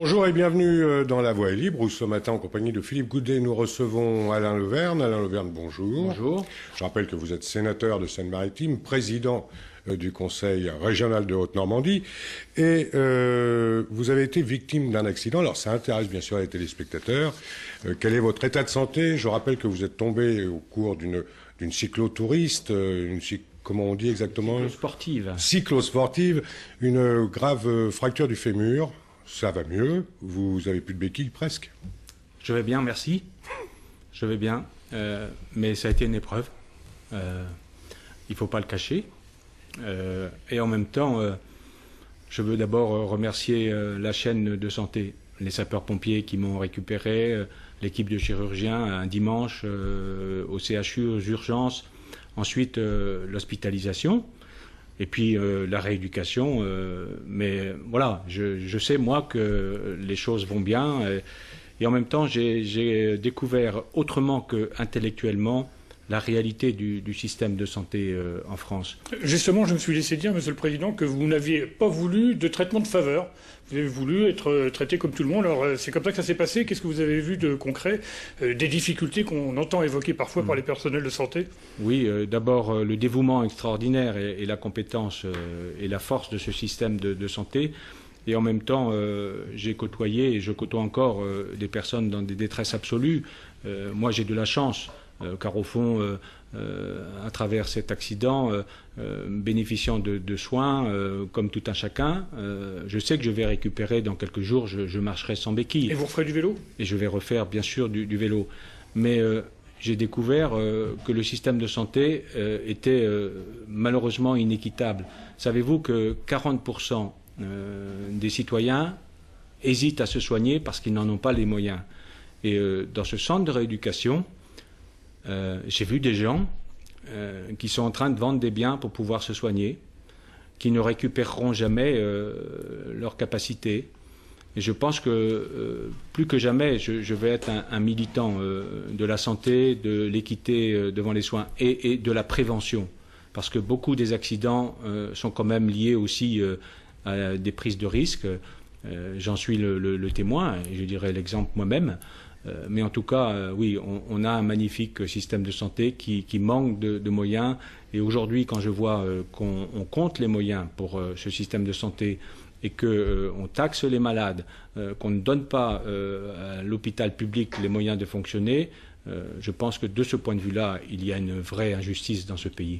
Bonjour et bienvenue dans La Voix est libre, où ce matin, en compagnie de Philippe Goudet, nous recevons Alain Leverne. Alain Leverne, bonjour. Bonjour. Je rappelle que vous êtes sénateur de Seine-Maritime, président du Conseil régional de Haute-Normandie, et vous avez été victime d'un accident. Alors ça intéresse bien sûr les téléspectateurs. Quel est votre état de santé? Je rappelle que vous êtes tombé au cours d'une cyclotouriste, comment on dit exactement? Cyclosportive. Cyclosportive, une grave fracture du fémur. Ça va mieux, vous avez plus de béquilles presque. Je vais bien, merci. Je vais bien, mais ça a été une épreuve. Il ne faut pas le cacher. Et en même temps, je veux d'abord remercier la chaîne de santé, les sapeurs-pompiers qui m'ont récupéré, l'équipe de chirurgiens un dimanche au CHU, aux urgences, ensuite l'hospitalisation. Et puis la rééducation, mais voilà, je sais moi que les choses vont bien et en même temps j'ai découvert autrement qu'intellectuellement la réalité du système de santé en France. Justement, je me suis laissé dire, Monsieur le Président, que vous n'aviez pas voulu de traitement de faveur. Vous avez voulu être traité comme tout le monde. Alors, c'est comme ça que ça s'est passé. Qu'est-ce que vous avez vu de concret? Des difficultés qu'on entend évoquer parfois par les personnels de santé? Oui, d'abord, le dévouement extraordinaire et la compétence et la force de ce système de santé. Et en même temps, j'ai côtoyé et je côtoie encore des personnes dans des détresses absolues. Moi, j'ai de la chance. Car au fond, à travers cet accident, bénéficiant de soins, comme tout un chacun, je sais que je vais récupérer dans quelques jours, je marcherai sans béquille. Et vous referez du vélo? Et je vais refaire bien sûr du vélo. Mais j'ai découvert que le système de santé était malheureusement inéquitable. Savez-vous que 40% des citoyens hésitent à se soigner parce qu'ils n'en ont pas les moyens. Et dans ce centre de rééducation, j'ai vu des gens qui sont en train de vendre des biens pour pouvoir se soigner, qui ne récupéreront jamais leur capacité. Et je pense que plus que jamais, je vais être un militant de la santé, de l'équité devant les soins et de la prévention. Parce que beaucoup des accidents sont quand même liés aussi à des prises de risques. J'en suis le témoin, et je dirais l'exemple moi-même. Mais en tout cas, oui, on a un magnifique système de santé qui manque de moyens. Et aujourd'hui, quand je vois qu'on compte les moyens pour ce système de santé et qu'on taxe les malades, qu'on ne donne pas à l'hôpital public les moyens de fonctionner, je pense que de ce point de vue-là, il y a une vraie injustice dans ce pays.